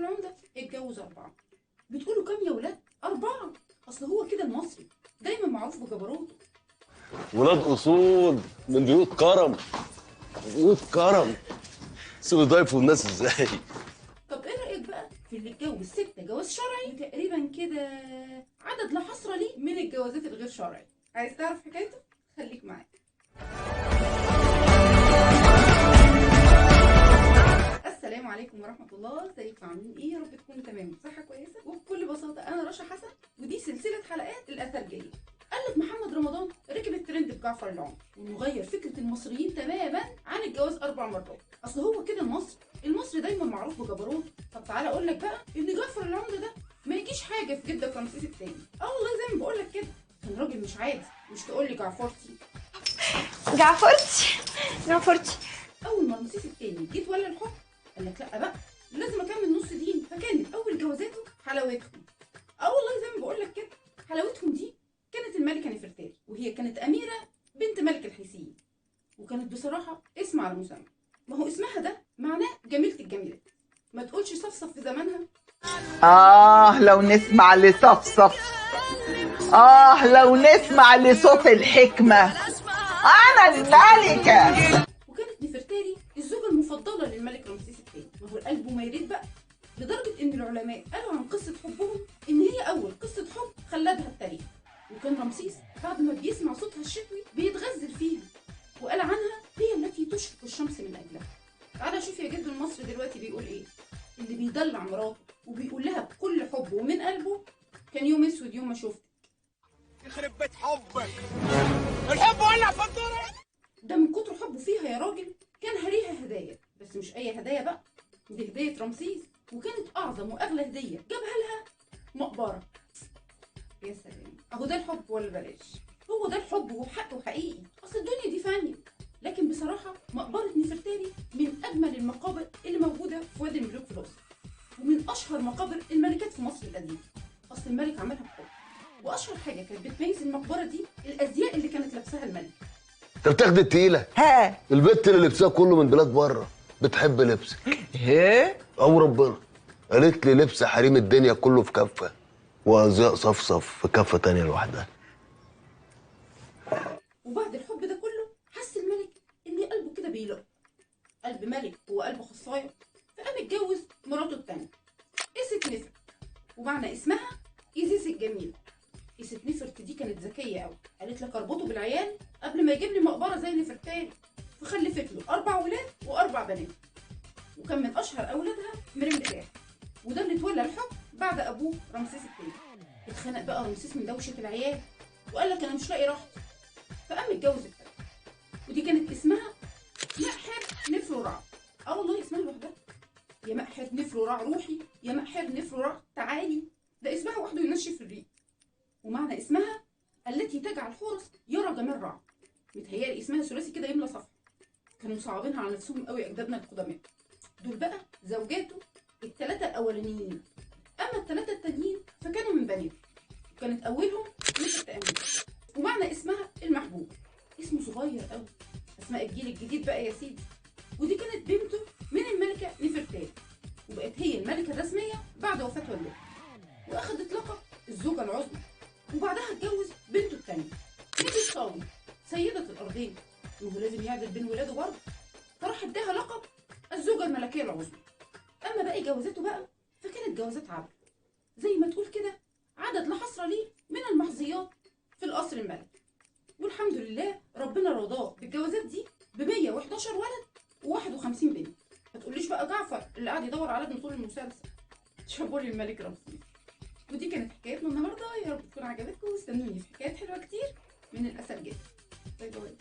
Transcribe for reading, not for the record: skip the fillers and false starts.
العمدة اتجوز 4. بتقولوا كام يا ولاد؟ 4. اصل هو كده المصري دايما معروف بجبروته. ولاد اصول من بيوت كرم. بيوت كرم. سيبوا يضايفوا الناس ازاي؟ طب ايه رأيك بقى في اللي اتجوز 6 جواز شرعي تقريبا كده عدد لا حصر ليه من الجوازات الغير شرعي؟ عايز تعرف حكايته؟ خليك معايا. السلام عليكم ورحمة الله، ازيكم عاملين ايه؟ يا رب تكونوا تمام بصحة كويسة. وبكل بساطة انا رشا حسن، ودي سلسلة حلقات الأثرجية. قالك محمد رمضان ركب الترند بجعفر العمدة وانه غير فكرة المصريين تماما عن الجواز 4 مرات. اصل هو كده المصري دايما معروف بجبروته. طب تعالى اقول لك بقى ان جعفر العمدة ده ما يجيش حاجة في جدك رمسيس الثاني. والله زي ما بقول لك كده كان راجل مش عادي. مش تقول لي جعفرتي. اول ما رمسيس الثاني جه ولى الحكم قال لك لا بقى لازم اكمل نص دين. فكانت اول جوازاته حلاوتهم. والله زي ما بقول لك كده حلاوتهم دي كانت الملكه نفرتاري، وهي كانت اميره بنت ملك الحيثيين، وكانت بصراحه اسم على مسمى. ما هو اسمها ده معناه جميله الجميلات. ما تقولش صفصف في زمانها. لو نسمع لصفصف، لو نسمع لصوت الحكمة. أنا الملكة. وكانت نفرتاري الزوجه المفضله للملك رمسيس الثاني. ما هو القلب ما يريد بقى، لدرجه ان العلماء قالوا عن قصه حبهم ان هي اول قصه حب خلدها التاريخ. وكان رمسيس بعد ما بيسمع صوتها الشتوي بيتغزل فيها، وقال عنها هي التي تشرق الشمس من اجلها. تعالى شوف يا جد المصري دلوقتي بيقول ايه. اللي بيدلع مراته وبيقول لها بكل حب ومن قلبه كان يوم اسود يوم ما شفتك. يخرب بيت حبك، الحب ولع في الدنيا. ده من كتر حبه فيها يا راجل كان هريها هدايا، بس مش اي هدايا بقى، دي هديه رمسيس، وكانت اعظم واغلى هديه جابها لها مقبره. يا سلام، اهو ده الحب ولا بلاش؟ هو ده الحب وبحق وحقيقي. اصل الدنيا دي فانيه. لكن بصراحه مقبره نفرتاري من اجمل المقابر اللي موجوده في وادي الملوك في الاقصر، ومن اشهر مقابر الملكات في مصر القديمه. اصل الملك عملها بحب، واشهر حاجه كانت بتميز المقبره دي الازياء اللي كانت لابساها الملك. انت بتاخد التقيله؟ البت اللي لبسها كله من بلاد بره بتحب لبسك. او ربنا قالت لي لبس حريم الدنيا كله في كفه، وازياء صفصف في كفه تانيه لوحدها. وبعد الحب ده كله حس الملك ان قلبه كده بيلق. قلب ملك هو قلب خصايه، فقام اتجوز مراته التانيه إيست نفرت، ومعنى اسمها إيزيس الجميله. إيست نفرت دي كانت ذكيه قوي، قالت لك اربطه بالعيال قبل ما يجيب لي مقبره زي نفرتاري. فخلفت له 4 ولاد و4 بنات، وكان من اشهر اولادها مرمبتاه، وده اللي اتولى الحكم بعد ابوه رمسيس الثاني. اتخنق بقى رمسيس من دوشه العيال وقال لك انا مش لاقي راحتي، فقام اتجوز التانية، ودي كانت اسمها مأحر نفر رع. والله اسمها لوحدها، يا مأحر نفر رع روحي، يا مأحر نفر رع تعالي. ده اسمها وحده ينشف الريق. ومعنى اسمها التي تجعل حورس يرى جمال رع. متهيألي اسمها ثلاثي كده يملى صفحه. كانوا مصعبينها على نفسهم قوي اجدادنا القدماء. دول بقى زوجاته ال3 الاولانيين، اما ال3 التانيين فكانوا من بناته، وكانت اولهم نفرت امير، ومعنى اسمها المحبوب. اسمه صغير قوي، اسماء الجيل الجديد بقى يا سيدي. ودي كانت بنته من الملكه نفرتاري، وبقت هي الملكه الرسميه بعد وفاه والدها، واخدت لقب الزوجه العظمى. وبعدها اتجوز بنته الثانيه نيفي طاوي سيده الارضين، وهو لازم يعدل بين ولاده برضه، فراح اداها لقب الزوجه الملكيه العظمى. اما باقي جوازاته بقى فكانت جوازات عبد، زي ما تقول كده عدد لا حصر ليه من المحظيات في القصر الملكي. والحمد لله ربنا رضاه بالجوازات دي ب 111 ولد و51 بنت. ما تقوليش بقى جعفر اللي قاعد يدور على ابنه طول المسلسل. شابولي الملك رمسيس. ودي كانت حكايتنا النهارده، يا رب تكون عجبتكم، واستنوني في حكايات حلوه كتير من الأثرجية. باي باي.